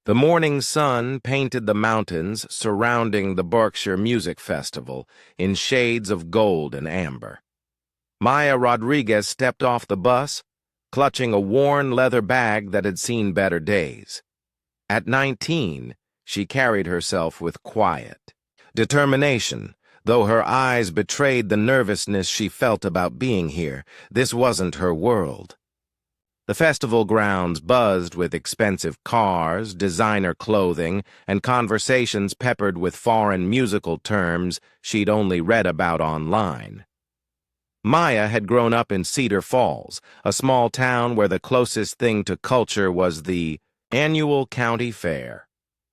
The morning sun painted the mountains surrounding the Berkshire Music Festival in shades of gold and amber. Maya Rodriguez stepped off the bus, clutching a worn leather bag that had seen better days. At 19, she carried herself with quiet determination, though her eyes betrayed the nervousness she felt about being here. This wasn't her world. The festival grounds buzzed with expensive cars, designer clothing, and conversations peppered with foreign musical terms she'd only read about online. Maya had grown up in Cedar Falls, a small town where the closest thing to culture was the annual county fair.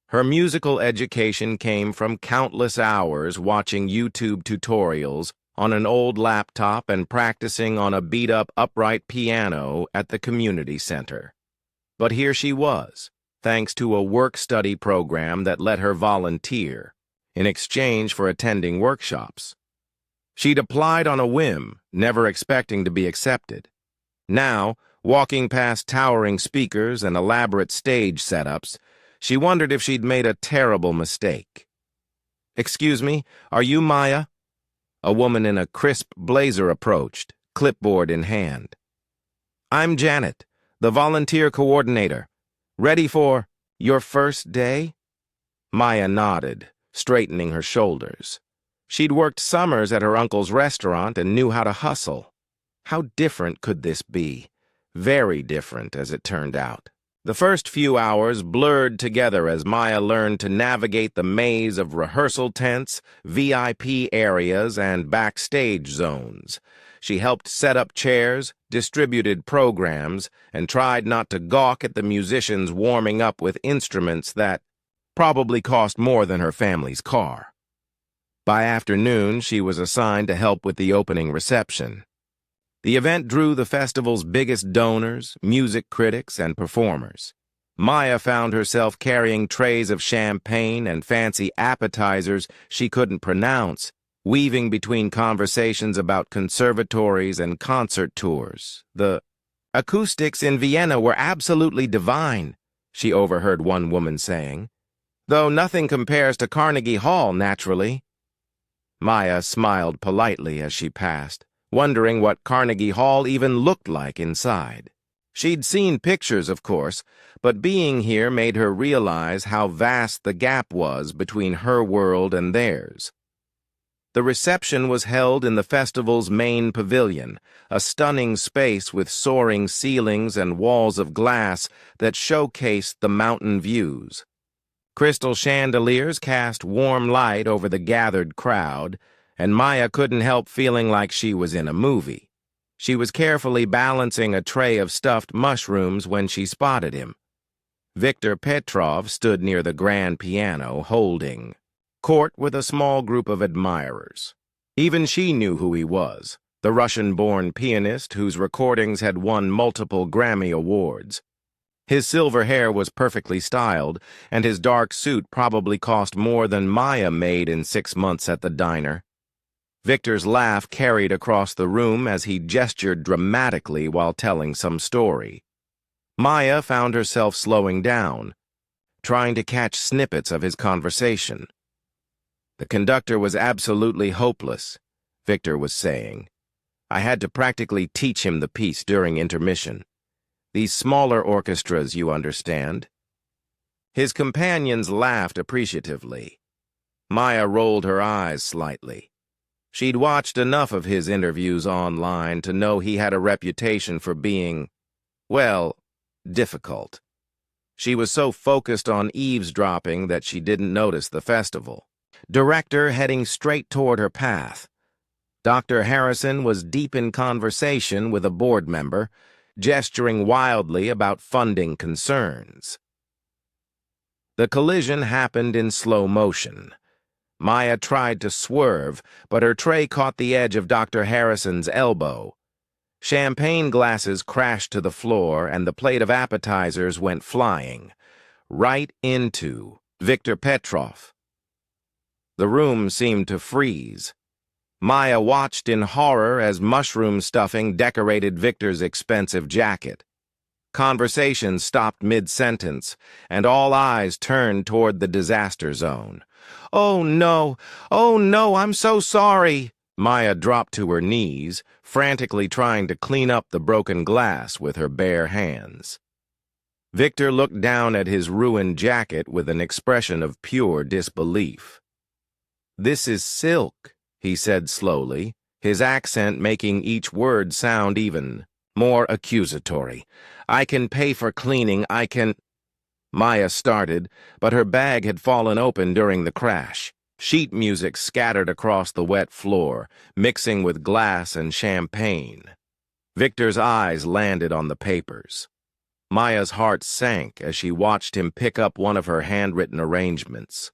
Her musical education came from countless hours watching YouTube tutorials on an old laptop and practicing on a beat-up upright piano at the community center. But here she was, thanks to a work-study program that let her volunteer, in exchange for attending workshops. She'd applied on a whim, never expecting to be accepted. Now, walking past towering speakers and elaborate stage setups, she wondered if she'd made a terrible mistake. "Excuse me, are you Maya?" A woman in a crisp blazer approached, clipboard in hand. "I'm Janet, the volunteer coordinator. Ready for your first day?" Maya nodded, straightening her shoulders. She'd worked summers at her uncle's restaurant and knew how to hustle. How different could this be? Very different, as it turned out. The first few hours blurred together as Maya learned to navigate the maze of rehearsal tents, VIP areas, and backstage zones. She helped set up chairs, distributed programs, and tried not to gawk at the musicians warming up with instruments that probably cost more than her family's car. By afternoon, she was assigned to help with the opening reception. The event drew the festival's biggest donors, music critics, and performers. Maya found herself carrying trays of champagne and fancy appetizers she couldn't pronounce, weaving between conversations about conservatories and concert tours. "The acoustics in Vienna were absolutely divine," she overheard one woman saying. "Though nothing compares to Carnegie Hall, naturally." Maya smiled politely as she passed, wondering what Carnegie Hall even looked like inside. She'd seen pictures, of course, but being here made her realize how vast the gap was between her world and theirs. The reception was held in the festival's main pavilion, a stunning space with soaring ceilings and walls of glass that showcased the mountain views. Crystal chandeliers cast warm light over the gathered crowd, and Maya couldn't help feeling like she was in a movie. She was carefully balancing a tray of stuffed mushrooms when she spotted him. Viktor Petrov stood near the grand piano, holding court with a small group of admirers. Even she knew who he was, the Russian-born pianist whose recordings had won multiple Grammy Awards. His silver hair was perfectly styled, and his dark suit probably cost more than Maya made in 6 months at the diner. Victor's laugh carried across the room as he gestured dramatically while telling some story. Maya found herself slowing down, trying to catch snippets of his conversation. "The conductor was absolutely hopeless," Victor was saying. "I had to practically teach him the piece during intermission. These smaller orchestras, you understand." His companions laughed appreciatively. Maya rolled her eyes slightly. She'd watched enough of his interviews online to know he had a reputation for being, well, difficult. She was so focused on eavesdropping that she didn't notice the festival director heading straight toward her path. Dr. Harrison was deep in conversation with a board member, gesturing wildly about funding concerns. The collision happened in slow motion. Maya tried to swerve, but her tray caught the edge of Dr. Harrison's elbow. Champagne glasses crashed to the floor, and the plate of appetizers went flying, right into Viktor Petrov. The room seemed to freeze. Maya watched in horror as mushroom stuffing decorated Victor's expensive jacket. Conversation stopped mid-sentence, and all eyes turned toward the disaster zone. "Oh no! Oh no, I'm so sorry!" Maya dropped to her knees, frantically trying to clean up the broken glass with her bare hands. Victor looked down at his ruined jacket with an expression of pure disbelief. "This is silk," he said slowly, his accent making each word sound even more accusatory. "I can pay for cleaning, I can—" Maya started, but her bag had fallen open during the crash. Sheet music scattered across the wet floor, mixing with glass and champagne. Victor's eyes landed on the papers. Maya's heart sank as she watched him pick up one of her handwritten arrangements.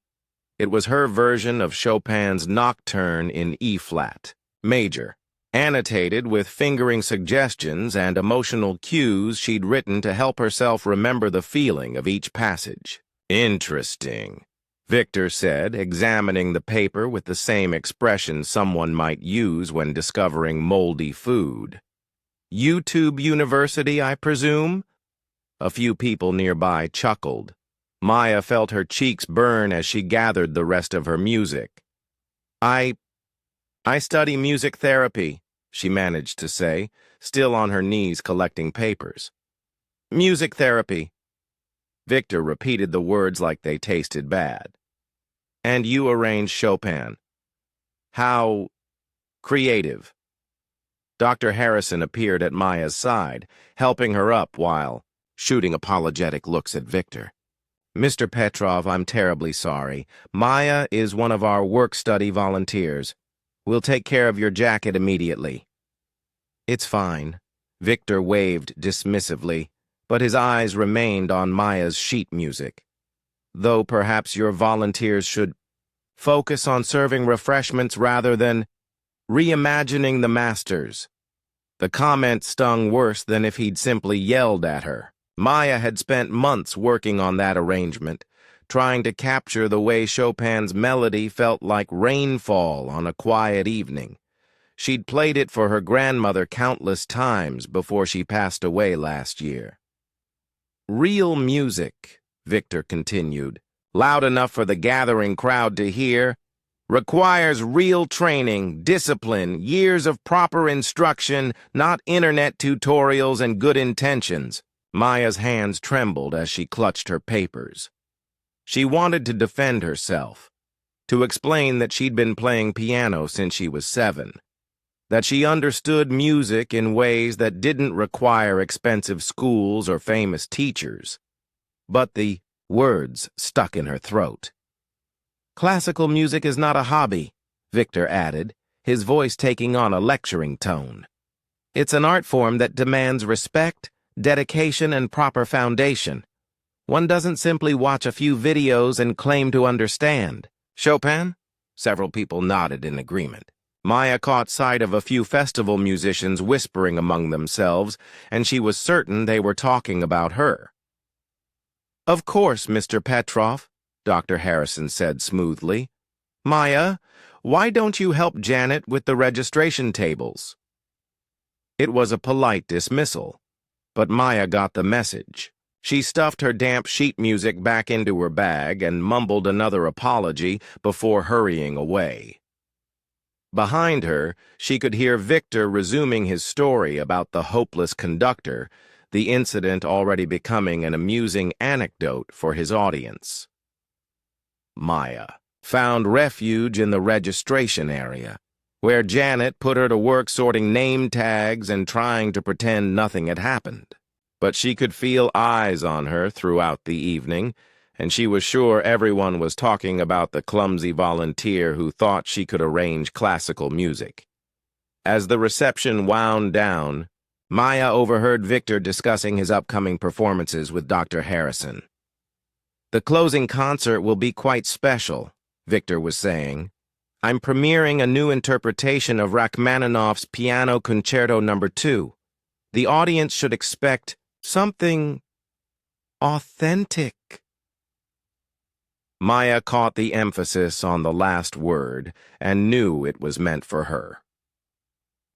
It was her version of Chopin's Nocturne in E-flat, major, annotated with fingering suggestions and emotional cues she'd written to help herself remember the feeling of each passage. "Interesting," Victor said, examining the paper with the same expression someone might use when discovering moldy food. "YouTube University, I presume?" A few people nearby chuckled. Maya felt her cheeks burn as she gathered the rest of her music. I study music therapy," she managed to say, still on her knees collecting papers. "Music therapy." Victor repeated the words like they tasted bad. "And you arranged Chopin. How creative." Dr. Harrison appeared at Maya's side, helping her up while shooting apologetic looks at Victor. "Mr. Petrov, I'm terribly sorry. Maya is one of our work-study volunteers. We'll take care of your jacket immediately." "It's fine," Victor waved dismissively, but his eyes remained on Maya's sheet music. "Though perhaps your volunteers should focus on serving refreshments rather than reimagining the masters." The comment stung worse than if he'd simply yelled at her. Maya had spent months working on that arrangement, trying to capture the way Chopin's melody felt like rainfall on a quiet evening. She'd played it for her grandmother countless times before she passed away last year. "Real music," Victor continued, loud enough for the gathering crowd to hear, "requires real training, discipline, years of proper instruction, not internet tutorials and good intentions." Maya's hands trembled as she clutched her papers. She wanted to defend herself, to explain that she'd been playing piano since she was 7, that she understood music in ways that didn't require expensive schools or famous teachers. But the words stuck in her throat. "Classical music is not a hobby," Victor added, his voice taking on a lecturing tone. "It's an art form that demands respect, dedication, and proper foundation. One doesn't simply watch a few videos and claim to understand." "Chopin?" Several people nodded in agreement. Maya caught sight of a few festival musicians whispering among themselves, and she was certain they were talking about her. "Of course, Mr. Petrov," Dr. Harrison said smoothly. "Maya, why don't you help Janet with the registration tables?" It was a polite dismissal, but Maya got the message. She stuffed her damp sheet music back into her bag and mumbled another apology before hurrying away. Behind her, she could hear Victor resuming his story about the hopeless conductor, the incident already becoming an amusing anecdote for his audience. Maya found refuge in the registration area, where Janet put her to work sorting name tags and trying to pretend nothing had happened. But she could feel eyes on her throughout the evening, and she was sure everyone was talking about the clumsy volunteer who thought she could arrange classical music. As the reception wound down, Maya overheard Victor discussing his upcoming performances with Dr. Harrison. "The closing concert will be quite special," Victor was saying. "I'm premiering a new interpretation of Rachmaninoff's Piano Concerto No. 2. The audience should expect something authentic." Maya caught the emphasis on the last word and knew it was meant for her.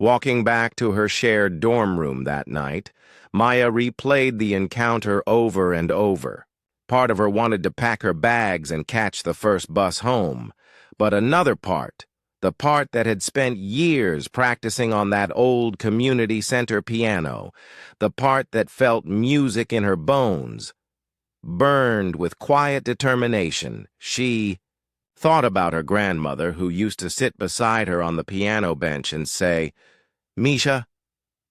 Walking back to her shared dorm room that night, Maya replayed the encounter over and over. Part of her wanted to pack her bags and catch the first bus home, but another part, the part that had spent years practicing on that old community center piano, the part that felt music in her bones, burned with quiet determination. She thought about her grandmother, who used to sit beside her on the piano bench and say, "Misha,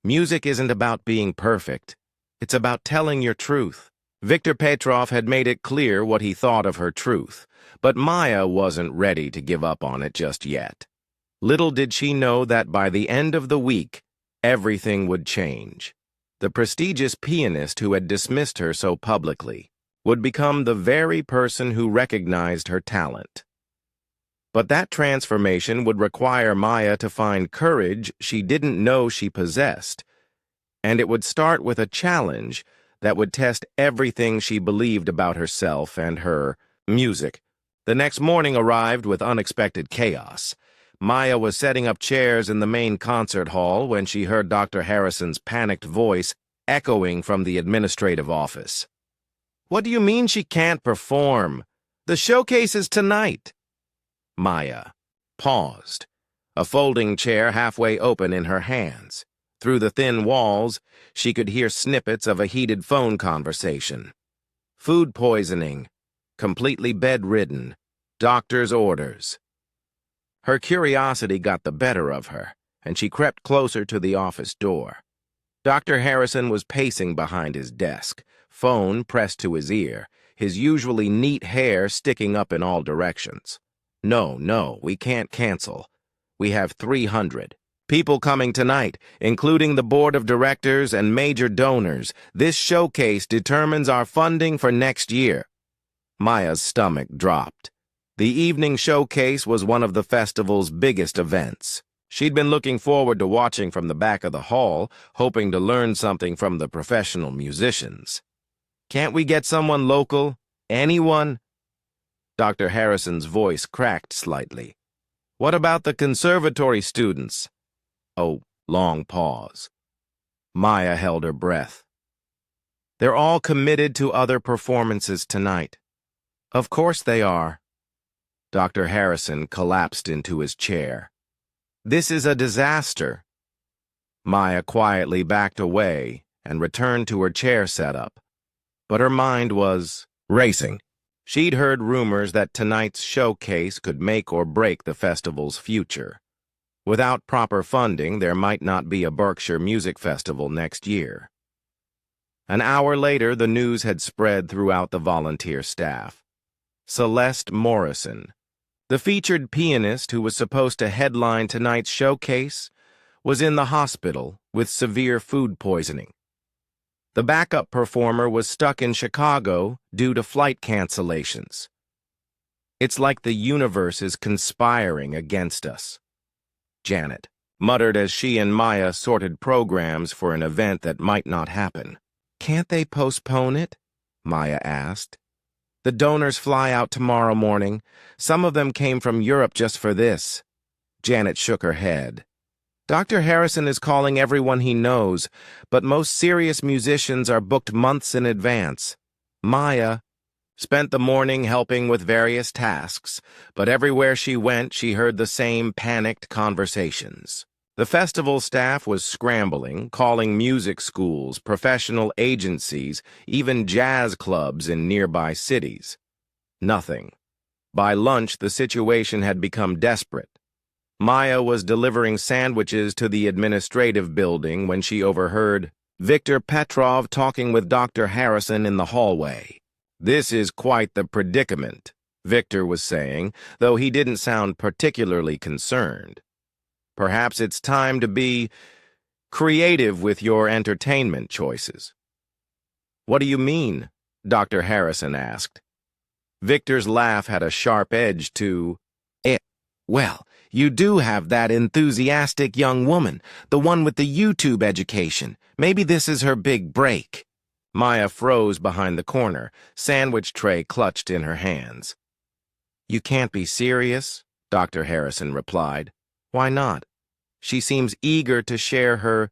music isn't about being perfect. It's about telling your truth." Viktor Petrov had made it clear what he thought of her truth, but Maya wasn't ready to give up on it just yet. Little did she know that by the end of the week, everything would change. The prestigious pianist who had dismissed her so publicly would become the very person who recognized her talent. But that transformation would require Maya to find courage she didn't know she possessed, and it would start with a challenge that would test everything she believed about herself and her music. The next morning arrived with unexpected chaos. Maya was setting up chairs in the main concert hall when she heard Dr. Harrison's panicked voice echoing from the administrative office. "What do you mean she can't perform? The showcase is tonight." Maya paused, a folding chair halfway open in her hands. Through the thin walls, she could hear snippets of a heated phone conversation. Food poisoning, completely bedridden, doctor's orders. Her curiosity got the better of her, and she crept closer to the office door. Dr. Harrison was pacing behind his desk, phone pressed to his ear, his usually neat hair sticking up in all directions. No, we can't cancel. We have 300. People coming tonight, including the board of directors and major donors. This showcase determines our funding for next year." Maya's stomach dropped. The evening showcase was one of the festival's biggest events. She'd been looking forward to watching from the back of the hall, hoping to learn something from the professional musicians. "Can't we get someone local? Anyone?" Dr. Harrison's voice cracked slightly. "What about the conservatory students?" Oh, long pause. Maya held her breath. "They're all committed to other performances tonight." "Of course they are." Dr. Harrison collapsed into his chair. "This is a disaster." Maya quietly backed away and returned to her chair setup, but her mind was racing. She'd heard rumors that tonight's showcase could make or break the festival's future. Without proper funding, there might not be a Berkshire Music Festival next year. An hour later, the news had spread throughout the volunteer staff. Celeste Morrison, the featured pianist who was supposed to headline tonight's showcase, was in the hospital with severe food poisoning. The backup performer was stuck in Chicago due to flight cancellations. "It's like the universe is conspiring against us," Janet muttered as she and Maya sorted programs for an event that might not happen. "Can't they postpone it?" Maya asked. "The donors fly out tomorrow morning. Some of them came from Europe just for this." Janet shook her head. "Dr. Harrison is calling everyone he knows, but most serious musicians are booked months in advance." Maya spent the morning helping with various tasks, but everywhere she went, she heard the same panicked conversations. The festival staff was scrambling, calling music schools, professional agencies, even jazz clubs in nearby cities. Nothing. By lunch, the situation had become desperate. Maya was delivering sandwiches to the administrative building when she overheard Viktor Petrov talking with Dr. Harrison in the hallway. "This is quite the predicament," Viktor was saying, though he didn't sound particularly concerned. "Perhaps it's time to be creative with your entertainment choices." "What do you mean?" Dr. Harrison asked. Victor's laugh had a sharp edge to it. "Well, you do have that enthusiastic young woman, the one with the YouTube education. Maybe this is her big break." Maya froze behind the corner, sandwich tray clutched in her hands. "You can't be serious," Dr. Harrison replied. "Why not?" She seems eager to share her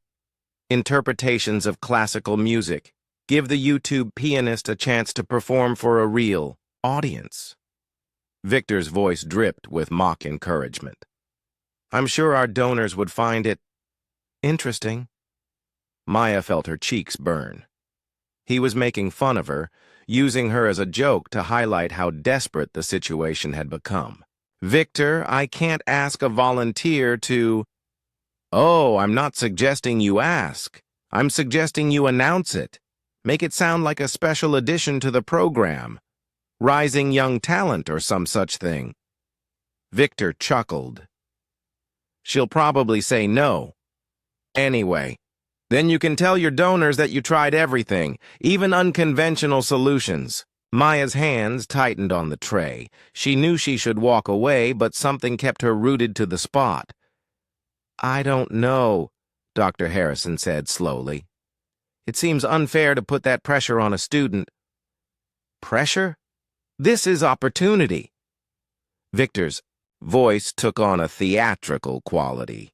interpretations of classical music. Give the YouTube pianist a chance to perform for a real audience. Victor's voice dripped with mock encouragement. I'm sure our donors would find it interesting. Maya felt her cheeks burn. He was making fun of her, using her as a joke to highlight how desperate the situation had become. Victor, I can't ask a volunteer to... Oh, I'm not suggesting you ask. I'm suggesting you announce it. Make it sound like a special addition to the program. Rising young talent or some such thing. Victor chuckled. She'll probably say no. Anyway, then you can tell your donors that you tried everything, even unconventional solutions. Maya's hands tightened on the tray. She knew she should walk away, but something kept her rooted to the spot. I don't know, Dr. Harrison said slowly. It seems unfair to put that pressure on a student. Pressure? This is opportunity. Victor's voice took on a theatrical quality.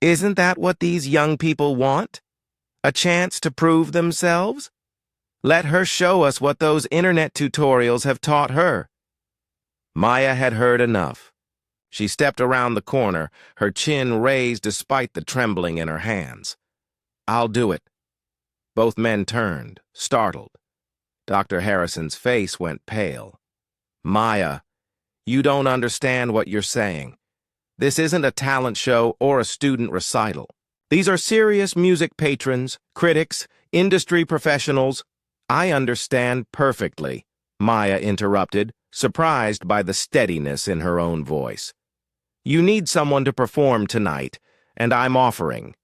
Isn't that what these young people want? A chance to prove themselves? Let her show us what those internet tutorials have taught her. Maya had heard enough. She stepped around the corner, her chin raised despite the trembling in her hands. I'll do it. Both men turned, startled. Dr. Harrison's face went pale. Maya, you don't understand what you're saying. This isn't a talent show or a student recital. These are serious music patrons, critics, industry professionals. I understand perfectly, Maya interrupted, surprised by the steadiness in her own voice. You need someone to perform tonight, and I'm offering.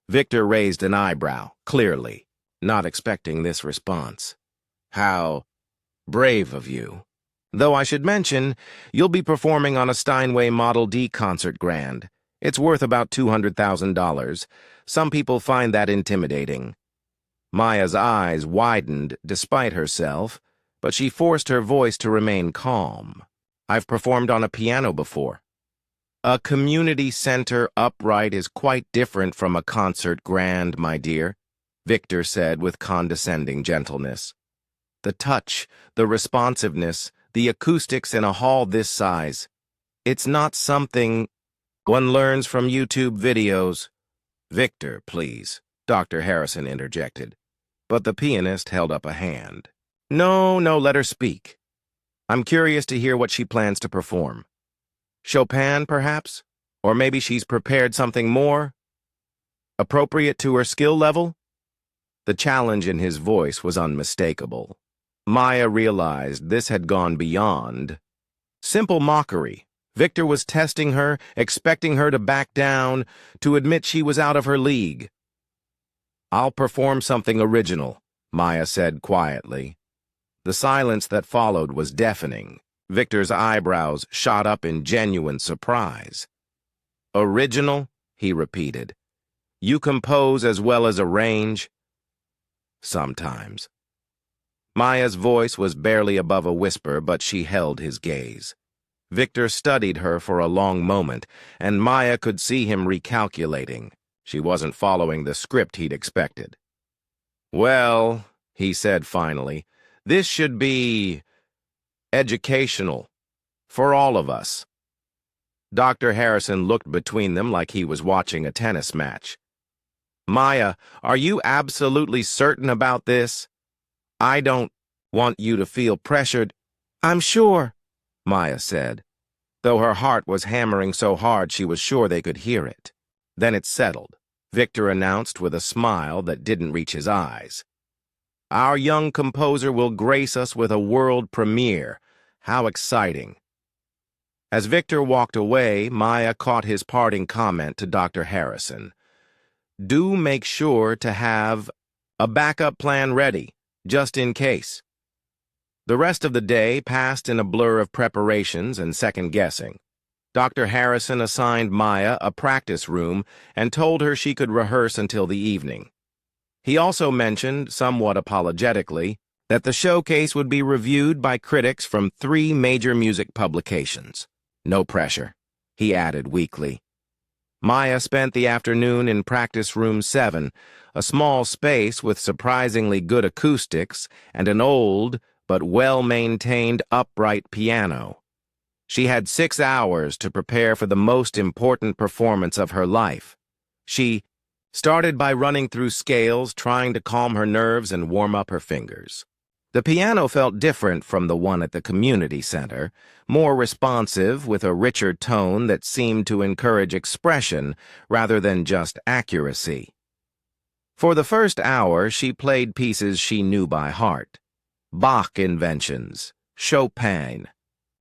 Victor raised an eyebrow, clearly, not expecting this response. How brave of you. Though I should mention, you'll be performing on a Steinway Model D concert grand. It's worth about $200,000. Some people find that intimidating. Maya's eyes widened despite herself, but she forced her voice to remain calm. I've performed on a piano before. A community center upright is quite different from a concert grand, my dear, Victor said with condescending gentleness. The touch, the responsiveness, the acoustics in a hall this size. It's not something one learns from YouTube videos. Victor, please, Dr. Harrison interjected. But the pianist held up a hand. No, let her speak. I'm curious to hear what she plans to perform. Chopin, perhaps? Or maybe she's prepared something more appropriate to her skill level? The challenge in his voice was unmistakable. Maya realized this had gone beyond simple mockery. Victor was testing her, expecting her to back down, to admit she was out of her league. I'll perform something original, Maya said quietly. The silence that followed was deafening. Victor's eyebrows shot up in genuine surprise. Original? He repeated. You compose as well as arrange? Sometimes. Maya's voice was barely above a whisper, but she held his gaze. Victor studied her for a long moment, and Maya could see him recalculating. She wasn't following the script he'd expected. Well, he said finally, this should be educational for all of us. Dr. Harrison looked between them like he was watching a tennis match. Maya, are you absolutely certain about this? I don't want you to feel pressured. I'm sure, Maya said, though her heart was hammering so hard she was sure they could hear it. Then it settled. Victor announced with a smile that didn't reach his eyes. Our young composer will grace us with a world premiere. How exciting. As Victor walked away, Maya caught his parting comment to Dr. Harrison. Do make sure to have a backup plan ready, just in case. The rest of the day passed in a blur of preparations and second-guessing. Dr. Harrison assigned Maya a practice room and told her she could rehearse until the evening. He also mentioned, somewhat apologetically, that the showcase would be reviewed by critics from 3 major music publications. No pressure, he added weakly. Maya spent the afternoon in practice room 7, a small space with surprisingly good acoustics and an old but well-maintained upright piano. She had 6 hours to prepare for the most important performance of her life. She started by running through scales, trying to calm her nerves and warm up her fingers. The piano felt different from the one at the community center, more responsive with a richer tone that seemed to encourage expression rather than just accuracy. For the first hour, she played pieces she knew by heart: Bach inventions, Chopin,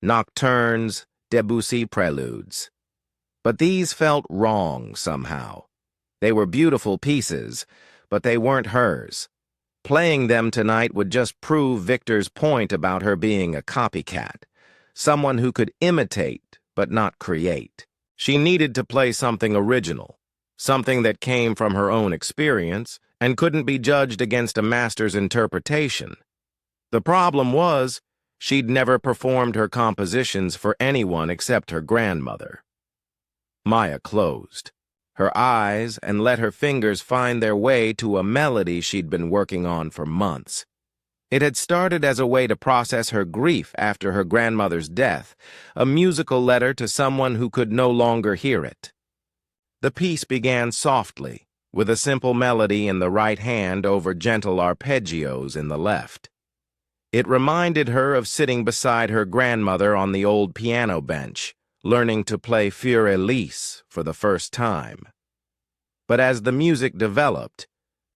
nocturnes, Debussy preludes. But these felt wrong somehow. They were beautiful pieces, but they weren't hers. Playing them tonight would just prove Victor's point about her being a copycat, someone who could imitate but not create. She needed to play something original, something that came from her own experience and couldn't be judged against a master's interpretation. The problem was, she'd never performed her compositions for anyone except her grandmother. Maya closed her eyes and let her fingers find their way to a melody she'd been working on for months. It had started as a way to process her grief after her grandmother's death, a musical letter to someone who could no longer hear it. The piece began softly, with a simple melody in the right hand over gentle arpeggios in the left. It reminded her of sitting beside her grandmother on the old piano bench, learning to play Für Elise for the first time. But as the music developed,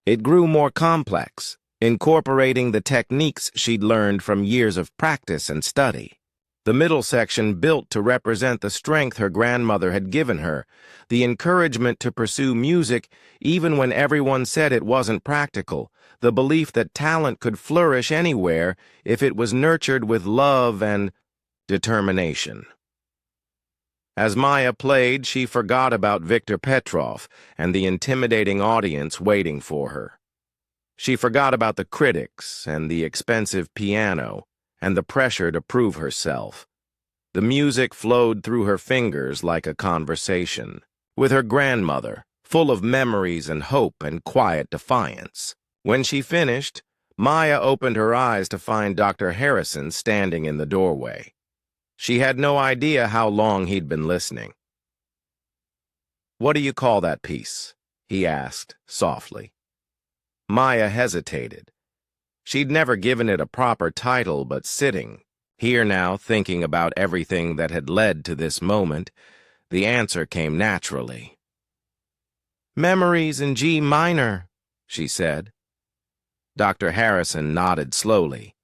it grew more complex, incorporating the techniques she'd learned from years of practice and study. The middle section built to represent the strength her grandmother had given her, the encouragement to pursue music even when everyone said it wasn't practical, the belief that talent could flourish anywhere if it was nurtured with love and determination. As Maya played, she forgot about Viktor Petrov and the intimidating audience waiting for her. She forgot about the critics and the expensive piano and the pressure to prove herself. The music flowed through her fingers like a conversation with her grandmother, full of memories and hope and quiet defiance. When she finished, Maya opened her eyes to find Dr. Harrison standing in the doorway. She had no idea how long he'd been listening. "What do you call that piece?" he asked, softly. Maya hesitated. She'd never given it a proper title, but sitting, here now thinking about everything that had led to this moment, the answer came naturally. "Memories in G minor," she said. Dr. Harrison nodded slowly.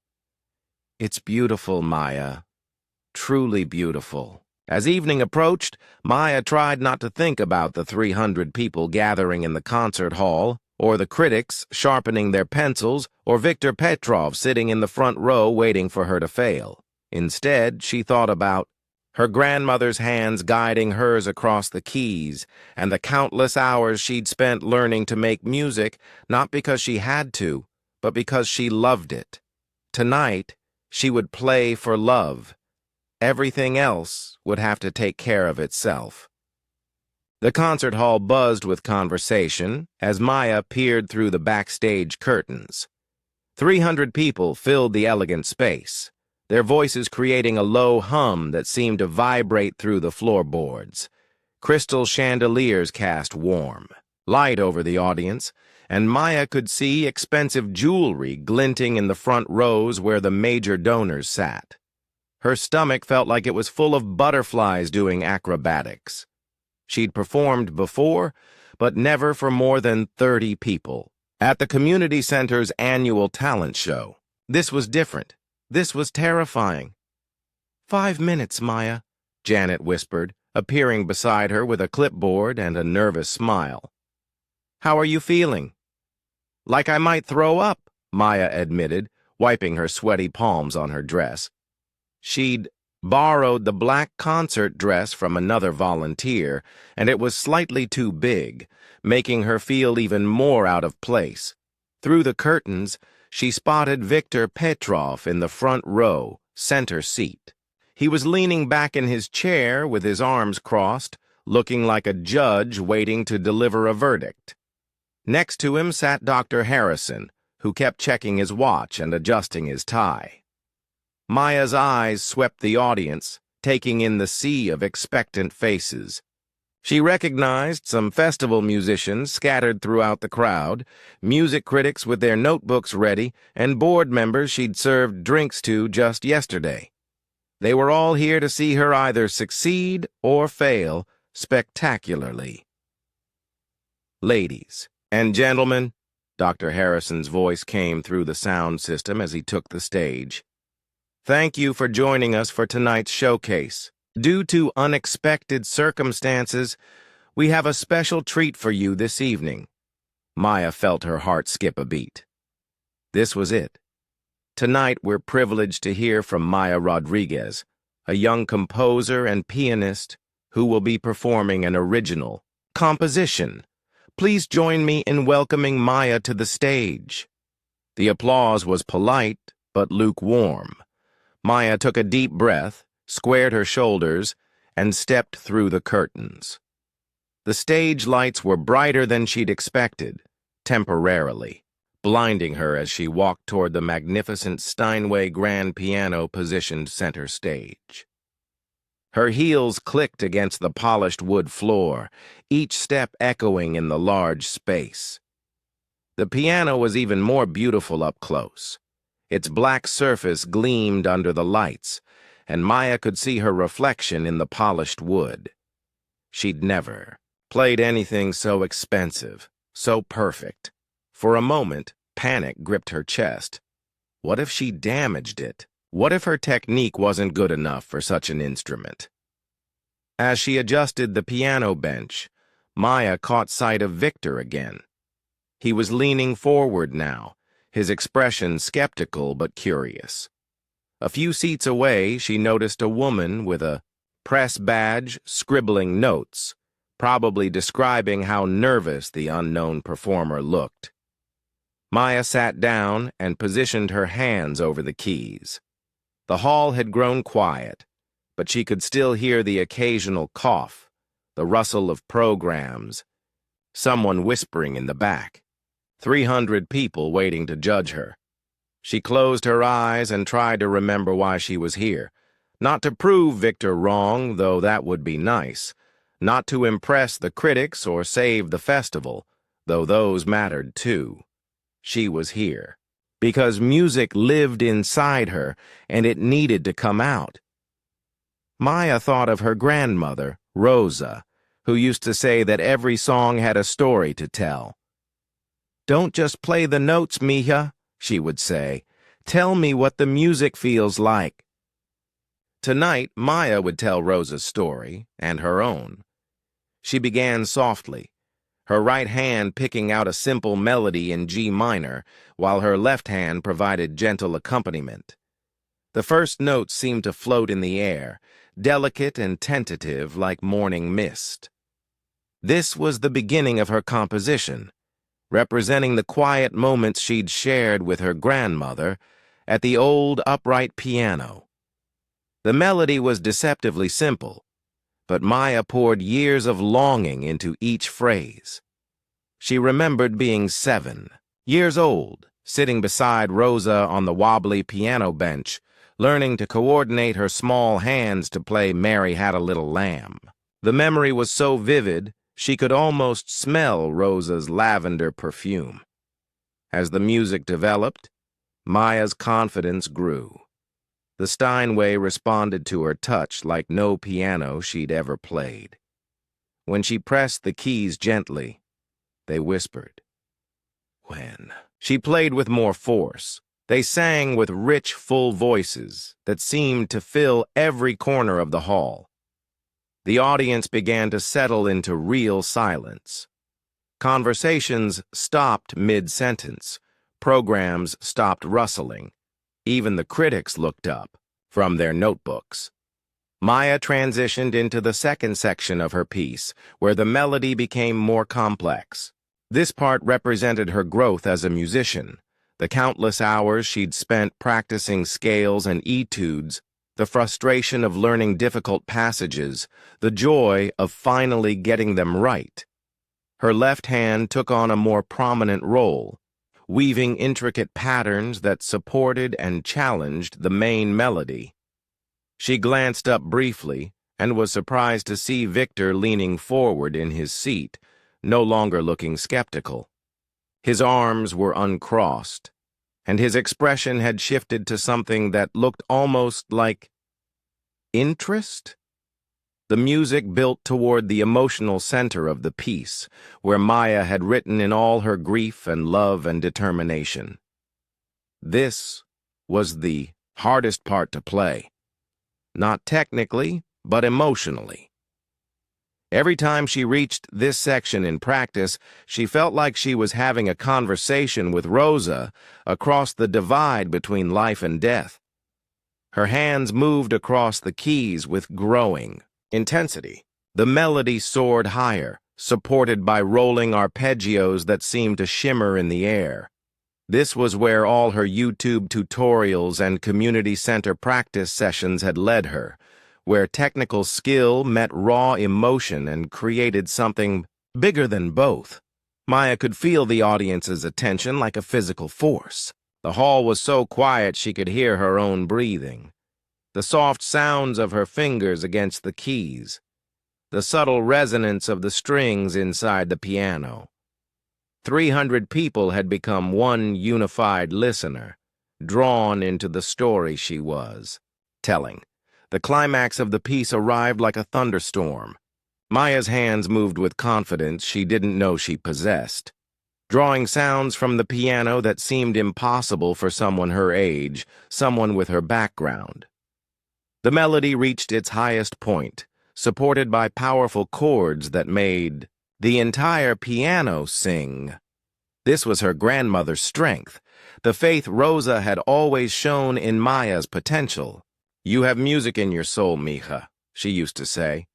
"It's beautiful, Maya. Truly beautiful." As evening approached, Maya tried not to think about the 300 people gathering in the concert hall, or the critics sharpening their pencils, or Viktor Petrov sitting in the front row waiting for her to fail. Instead, she thought about her grandmother's hands guiding hers across the keys, and the countless hours she'd spent learning to make music, not because she had to, but because she loved it. Tonight, she would play for love. Everything else would have to take care of itself. The concert hall buzzed with conversation as Maya peered through the backstage curtains. 300 people filled the elegant space, their voices creating a low hum that seemed to vibrate through the floorboards. Crystal chandeliers cast warm light over the audience, and Maya could see expensive jewelry glinting in the front rows where the major donors sat. Her stomach felt like it was full of butterflies doing acrobatics. She'd performed before, but never for more than 30 people. At the community center's annual talent show, this was different. This was terrifying. 5 minutes, Maya," Janet whispered, appearing beside her with a clipboard and a nervous smile. "How are you feeling?" "Like I might throw up," Maya admitted, wiping her sweaty palms on her dress. She'd borrowed the black concert dress from another volunteer, and it was slightly too big, making her feel even more out of place. Through the curtains, she spotted Viktor Petrov in the front row, center seat. He was leaning back in his chair with his arms crossed, looking like a judge waiting to deliver a verdict. Next to him sat Dr. Harrison, who kept checking his watch and adjusting his tie. Maya's eyes swept the audience, taking in the sea of expectant faces. She recognized some festival musicians scattered throughout the crowd, music critics with their notebooks ready, and board members she'd served drinks to just yesterday. They were all here to see her either succeed or fail spectacularly. "Ladies and gentlemen," Dr. Harrison's voice came through the sound system as he took the stage. "Thank you for joining us for tonight's showcase. Due to unexpected circumstances, we have a special treat for you this evening." Maya felt her heart skip a beat. This was it. Tonight we're privileged to hear from Maya Rodriguez, a young composer and pianist who will be performing an original composition. Please join me in welcoming Maya to the stage. The applause was polite but lukewarm. Maya took a deep breath, squared her shoulders, and stepped through the curtains. The stage lights were brighter than she'd expected, temporarily, blinding her as she walked toward the magnificent Steinway grand piano positioned center stage. Her heels clicked against the polished wood floor, each step echoing in the large space. The piano was even more beautiful up close. Its black surface gleamed under the lights, and Maya could see her reflection in the polished wood. She'd never played anything so expensive, so perfect. For a moment, panic gripped her chest. What if she damaged it? What if her technique wasn't good enough for such an instrument? As she adjusted the piano bench, Maya caught sight of Victor again. He was leaning forward now, his expression skeptical but curious. A few seats away, she noticed a woman with a press badge scribbling notes, probably describing how nervous the unknown performer looked. Maya sat down and positioned her hands over the keys. The hall had grown quiet, but she could still hear the occasional cough, the rustle of programs, someone whispering in the back. 300 people waiting to judge her. She closed her eyes and tried to remember why she was here. Not to prove Victor wrong, though that would be nice. Not to impress the critics or save the festival, though those mattered too. She was here because music lived inside her and it needed to come out. Maya thought of her grandmother, Rosa, who used to say that every song had a story to tell. "Don't just play the notes, mija," she would say. "Tell me what the music feels like." Tonight, Maya would tell Rosa's story, and her own. She began softly, her right hand picking out a simple melody in G minor, while her left hand provided gentle accompaniment. The first notes seemed to float in the air, delicate and tentative like morning mist. This was the beginning of her composition, representing the quiet moments she'd shared with her grandmother at the old upright piano. The melody was deceptively simple, but Maya poured years of longing into each phrase. She remembered being 7 years old, sitting beside Rosa on the wobbly piano bench, learning to coordinate her small hands to play Mary Had a Little Lamb. The memory was so vivid, she could almost smell Rosa's lavender perfume. As the music developed, Maya's confidence grew. The Steinway responded to her touch like no piano she'd ever played. When she pressed the keys gently, they whispered. When she played with more force, they sang with rich, full voices that seemed to fill every corner of the hall. The audience began to settle into real silence. Conversations stopped mid-sentence. Programs stopped rustling. Even the critics looked up from their notebooks. Maya transitioned into the second section of her piece, where the melody became more complex. This part represented her growth as a musician, the countless hours she'd spent practicing scales and etudes The frustration of learning difficult passages, the joy of finally getting them right. Her left hand took on a more prominent role, weaving intricate patterns that supported and challenged the main melody. She glanced up briefly and was surprised to see Victor leaning forward in his seat, no longer looking skeptical. His arms were uncrossed, and his expression had shifted to something that looked almost like interest. The music built toward the emotional center of the piece, where Maya had written in all her grief and love and determination. This was the hardest part to play. Not technically, but emotionally. Every time she reached this section in practice, she felt like she was having a conversation with Rosa across the divide between life and death. Her hands moved across the keys with growing intensity. The melody soared higher, supported by rolling arpeggios that seemed to shimmer in the air. This was where all her YouTube tutorials and community center practice sessions had led her, where technical skill met raw emotion and created something bigger than both. Maya could feel the audience's attention like a physical force. The hall was so quiet she could hear her own breathing, the soft sounds of her fingers against the keys, the subtle resonance of the strings inside the piano. 300 people had become one unified listener, drawn into the story she was telling. The climax of the piece arrived like a thunderstorm. Maya's hands moved with confidence she didn't know she possessed, drawing sounds from the piano that seemed impossible for someone her age, someone with her background. The melody reached its highest point, supported by powerful chords that made the entire piano sing. This was her grandmother's strength, the faith Rosa had always shown in Maya's potential. "You have music in your soul, mija," she used to say.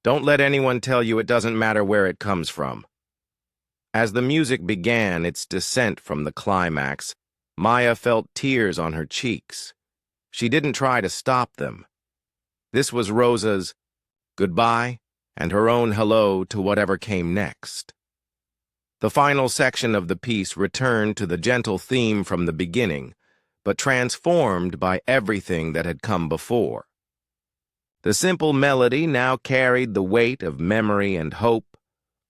"Don't let anyone tell you it doesn't matter where it comes from." As the music began its descent from the climax, Maya felt tears on her cheeks. She didn't try to stop them. This was Rosa's goodbye and her own hello to whatever came next. The final section of the piece returned to the gentle theme from the beginning, but transformed by everything that had come before. The simple melody now carried the weight of memory and hope,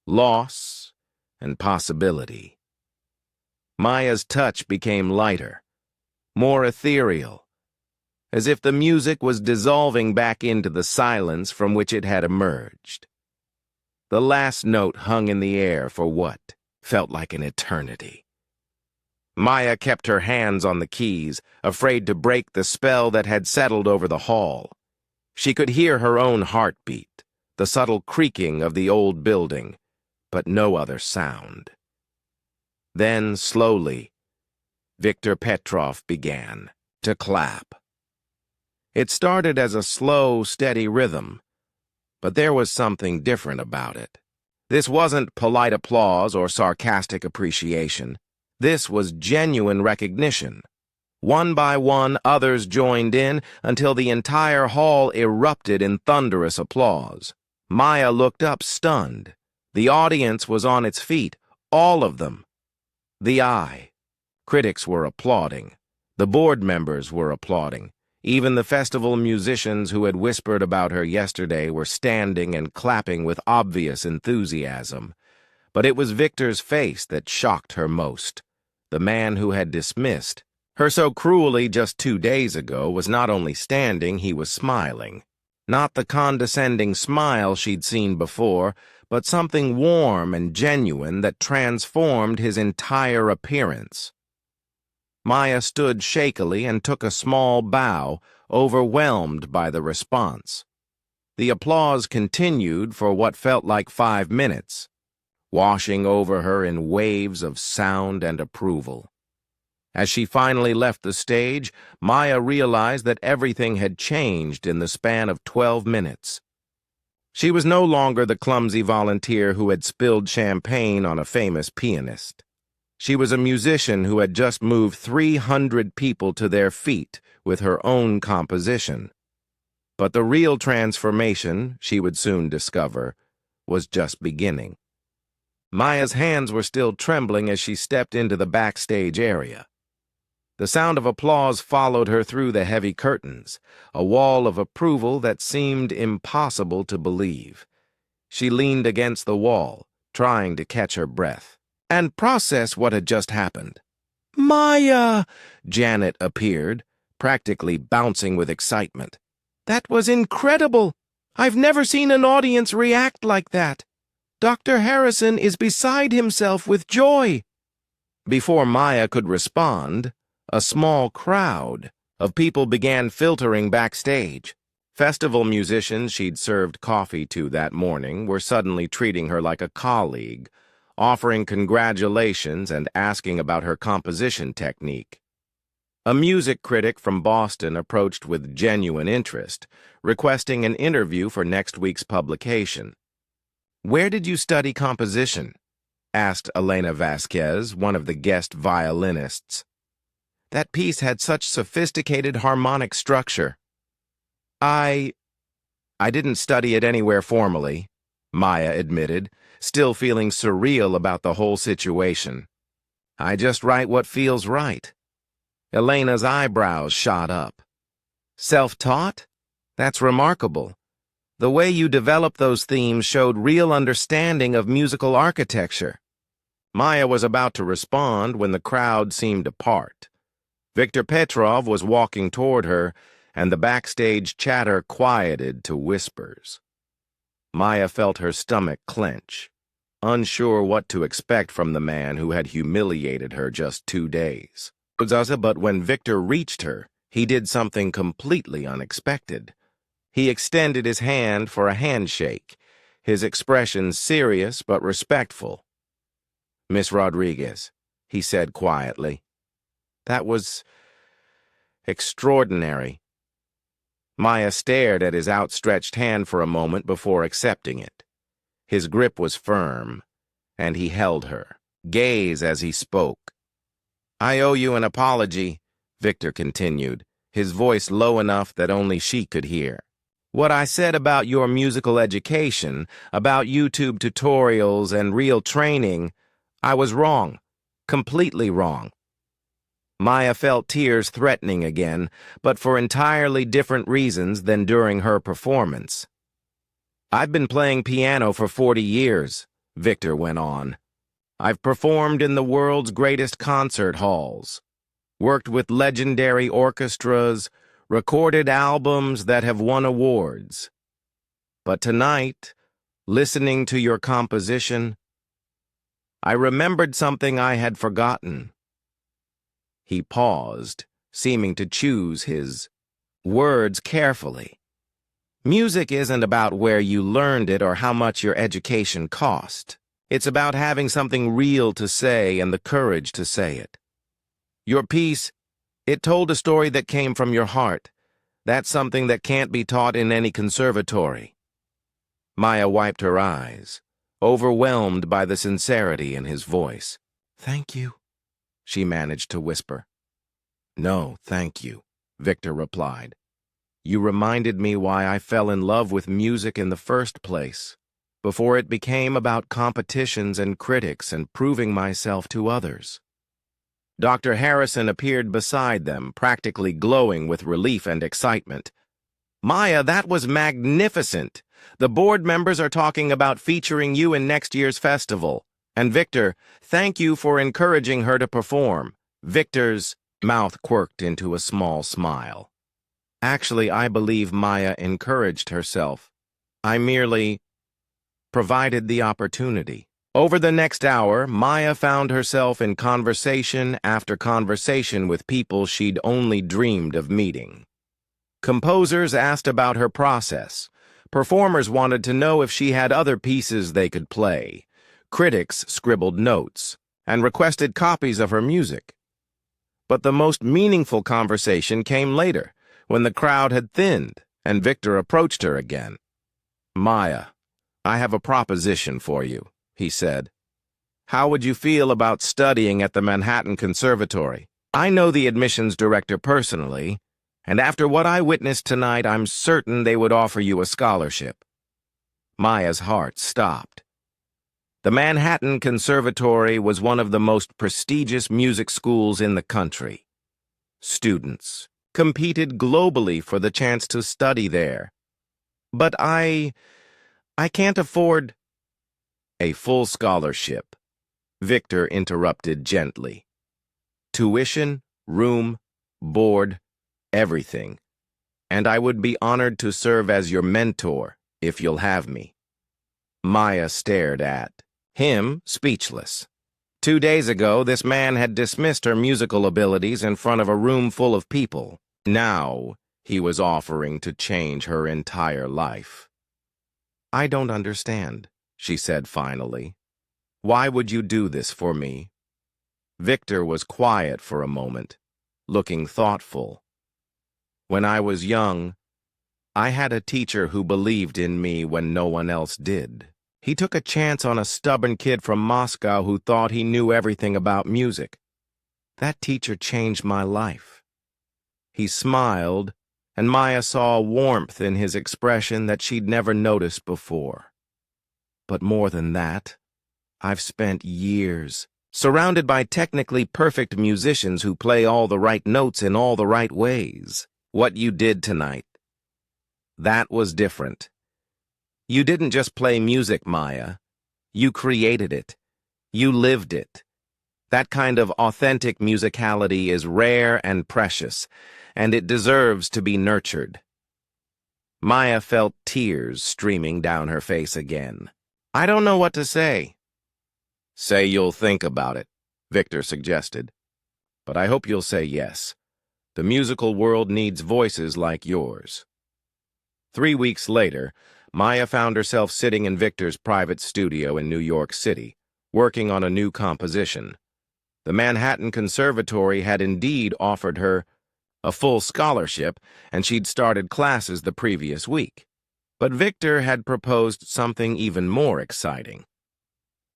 loss and possibility. Maya's touch became lighter, more ethereal, as if the music was dissolving back into the silence from which it had emerged. The last note hung in the air for what felt like an eternity. Maya kept her hands on the keys, afraid to break the spell that had settled over the hall. She could hear her own heartbeat, the subtle creaking of the old building, but no other sound. Then, slowly, Viktor Petrov began to clap. It started as a slow, steady rhythm, but there was something different about it. This wasn't polite applause or sarcastic appreciation. This was genuine recognition. One by one, others joined in until the entire hall erupted in thunderous applause. Maya looked up, stunned. The audience was on its feet, all of them. The eye. Critics were applauding. The board members were applauding. Even the festival musicians who had whispered about her yesterday were standing and clapping with obvious enthusiasm. But it was Victor's face that shocked her most. The man who had dismissed her so cruelly just 2 days ago was not only standing, he was smiling. Not the condescending smile she'd seen before, but something warm and genuine that transformed his entire appearance. Maya stood shakily and took a small bow, overwhelmed by the response. The applause continued for what felt like 5 minutes, washing over her in waves of sound and approval. As she finally left the stage, Maya realized that everything had changed in the span of 12 minutes. She was no longer the clumsy volunteer who had spilled champagne on a famous pianist. She was a musician who had just moved 300 people to their feet with her own composition. But the real transformation, she would soon discover, was just beginning. Maya's hands were still trembling as she stepped into the backstage area. The sound of applause followed her through the heavy curtains, a wall of approval that seemed impossible to believe. She leaned against the wall, trying to catch her breath and process what had just happened. "Maya!" Janet appeared, practically bouncing with excitement. "That was incredible! I've never seen an audience react like that. Dr. Harrison is beside himself with joy." Before Maya could respond, a small crowd of people began filtering backstage. Festival musicians she'd served coffee to that morning were suddenly treating her like a colleague, offering congratulations and asking about her composition technique. A music critic from Boston approached with genuine interest, requesting an interview for next week's publication. "Where did you study composition?" asked Elena Vasquez, one of the guest violinists. "That piece had such sophisticated harmonic structure." I didn't study it anywhere formally," Maya admitted, still feeling surreal about the whole situation. "I just write what feels right." Elena's eyebrows shot up. "Self-taught? That's remarkable. The way you developed those themes showed real understanding of musical architecture." Maya was about to respond when the crowd seemed to part. Viktor Petrov was walking toward her, and the backstage chatter quieted to whispers. Maya felt her stomach clench, unsure what to expect from the man who had humiliated her just 2 days. But when Viktor reached her, he did something completely unexpected. He extended his hand for a handshake, his expression serious but respectful. "Miss Rodriguez," he said quietly. "That was extraordinary." Maya stared at his outstretched hand for a moment before accepting it. His grip was firm, and he held her gaze as he spoke. "I owe you an apology," Viktor continued, his voice low enough that only she could hear. "What I said about your musical education, about YouTube tutorials and real training, I was wrong, completely wrong." Maya felt tears threatening again, but for entirely different reasons than during her performance. "I've been playing piano for 40 years, Viktor went on. "I've performed in the world's greatest concert halls, worked with legendary orchestras, recorded albums that have won awards. But tonight, listening to your composition, I remembered something I had forgotten." He paused, seeming to choose his words carefully. "Music isn't about where you learned it or how much your education cost. It's about having something real to say and the courage to say it. Your piece, it told a story that came from your heart. That's something that can't be taught in any conservatory." Maya wiped her eyes, overwhelmed by the sincerity in his voice. "Thank you," she managed to whisper. "No, thank you," Viktor replied. "You reminded me why I fell in love with music in the first place, before it became about competitions and critics and proving myself to others." Dr. Harrison appeared beside them, practically glowing with relief and excitement. "Maya, that was magnificent. The board members are talking about featuring you in next year's festival. And Viktor, thank you for encouraging her to perform." Viktor's mouth quirked into a small smile. "Actually, I believe Maya encouraged herself. I merely provided the opportunity." Over the next hour, Maya found herself in conversation after conversation with people she'd only dreamed of meeting. Composers asked about her process. Performers wanted to know if she had other pieces they could play. Critics scribbled notes and requested copies of her music. But the most meaningful conversation came later, when the crowd had thinned and Viktor approached her again. "Maya, I have a proposition for you," he said. "How would you feel about studying at the Manhattan Conservatory? I know the admissions director personally, And after what I witnessed tonight, I'm certain they would offer you a scholarship." Maya's heart stopped. The Manhattan Conservatory was one of the most prestigious music schools in the country. Students competed globally for the chance to study there. "But I can't afford—" "A full scholarship," Victor interrupted gently. "Tuition, room, board, everything. And I would be honored to serve as your mentor, if you'll have me." Maya stared at him, speechless. 2 days ago, this man had dismissed her musical abilities in front of a room full of people. Now, he was offering to change her entire life. "I don't understand," she said finally. "Why would you do this for me?" Victor was quiet for a moment, looking thoughtful. "When I was young, I had a teacher who believed in me when no one else did. He took a chance on a stubborn kid from Moscow who thought he knew everything about music. That teacher changed my life." He smiled, and Maya saw warmth in his expression that she'd never noticed before. "But more than that, I've spent years surrounded by technically perfect musicians who play all the right notes in all the right ways. What you did tonight, that was different. You didn't just play music, Maya. You created it. You lived it. That kind of authentic musicality is rare and precious, and it deserves to be nurtured." Maya felt tears streaming down her face again. "I don't know what to say." "Say you'll think about it," Victor suggested. "But I hope you'll say yes. The musical world needs voices like yours." 3 weeks later, Maya found herself sitting in Victor's private studio in New York City, working on a new composition. The Manhattan Conservatory had indeed offered her a full scholarship, and she'd started classes the previous week. But Victor had proposed something even more exciting.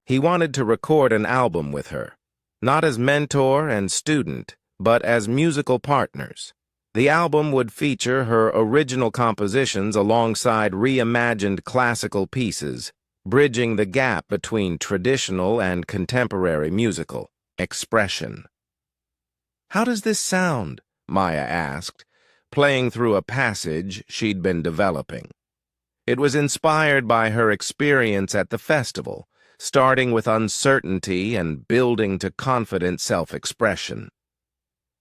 He wanted to record an album with her, not as mentor and student, but as musical partners. The album would feature her original compositions alongside reimagined classical pieces, bridging the gap between traditional and contemporary musical expression. "How does this sound?" Maya asked, playing through a passage she'd been developing. It was inspired by her experience at the festival, starting with uncertainty and building to confident self-expression.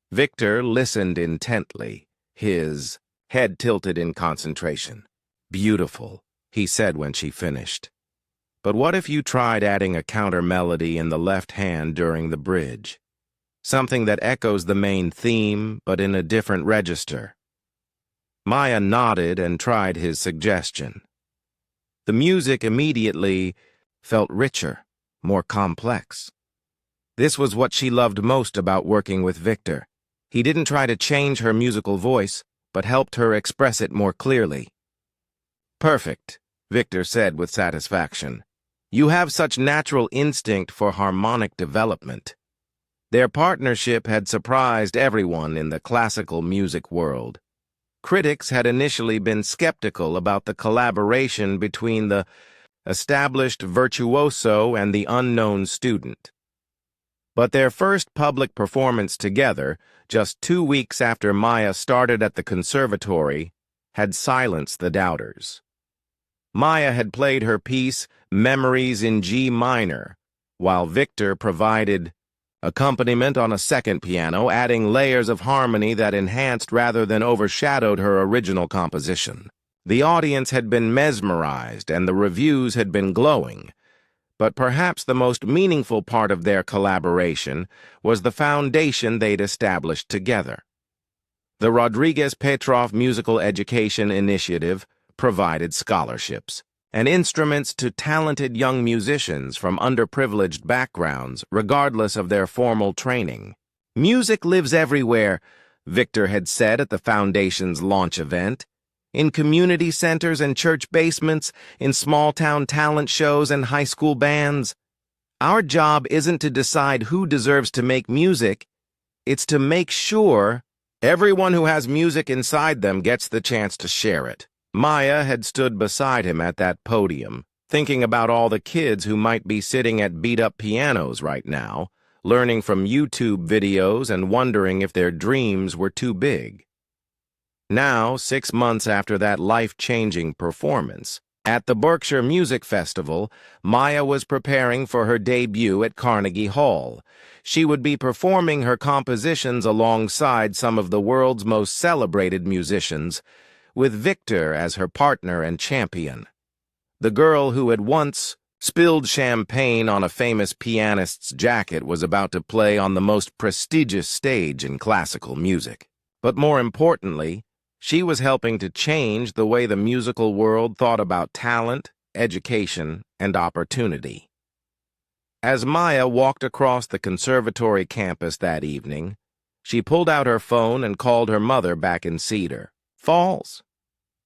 Victor listened intently, his head tilted in concentration. "Beautiful," he said when she finished. "But what if you tried adding a counter melody in the left hand during the bridge? Something that echoes the main theme, but in a different register." Maya nodded and tried his suggestion. The music immediately felt richer, more complex. This was what she loved most about working with Victor. He didn't try to change her musical voice, but helped her express it more clearly. "Perfect," Victor said with satisfaction. "You have such natural instinct for harmonic development." Their partnership had surprised everyone in the classical music world. Critics had initially been skeptical about the collaboration between the established virtuoso and the unknown student. But their first public performance together, just 2 weeks after Maya started at the conservatory, had silenced the doubters. Maya had played her piece, Memories in G minor, while Victor provided accompaniment on a second piano, adding layers of harmony that enhanced rather than overshadowed her original composition. The audience had been mesmerized and the reviews had been glowing. But perhaps the most meaningful part of their collaboration was the foundation they'd established together. The Rodriguez-Petrov Musical Education Initiative provided scholarships and instruments to talented young musicians from underprivileged backgrounds, regardless of their formal training. "Music lives everywhere," Victor had said at the foundation's launch event. "In community centers and church basements, in small-town talent shows and high school bands. Our job isn't to decide who deserves to make music, it's to make sure Everyone who has music inside them gets the chance to share it. Maya had stood beside him at that podium, thinking about all the kids who might be sitting at beat-up pianos right now, learning from YouTube videos and wondering if their dreams were too big. Now, 6 months after that life-changing performance, at the Berkshire Music Festival, Maya was preparing for her debut at Carnegie Hall. She would be performing her compositions alongside some of the world's most celebrated musicians, with Victor as her partner and champion. The girl who had once spilled champagne on a famous pianist's jacket was about to play on the most prestigious stage in classical music. But more importantly, she was helping to change the way the musical world thought about talent, education, and opportunity. As Maya walked across the conservatory campus that evening, she pulled out her phone and called her mother back in Cedar Falls.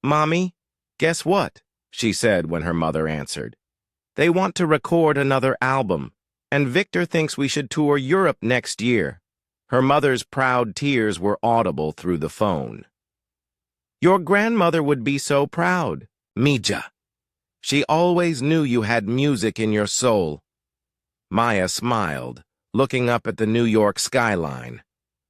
"Mommy, guess what?" she said when her mother answered. "They want to record another album, and Victor thinks we should tour Europe next year." Her mother's proud tears were audible through the phone. "Your grandmother would be so proud, Mija. She always knew you had music in your soul." Maya smiled, looking up at the New York skyline.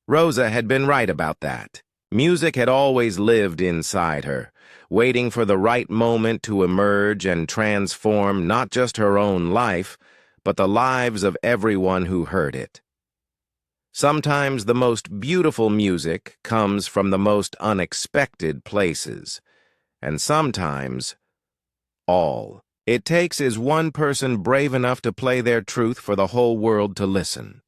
Rosa had been right about that. Music had always lived inside her, waiting for the right moment to emerge and transform not just her own life, but the lives of everyone who heard it. Sometimes the most beautiful music comes from the most unexpected places, and sometimes all it takes is one person brave enough to play their truth for the whole world to listen.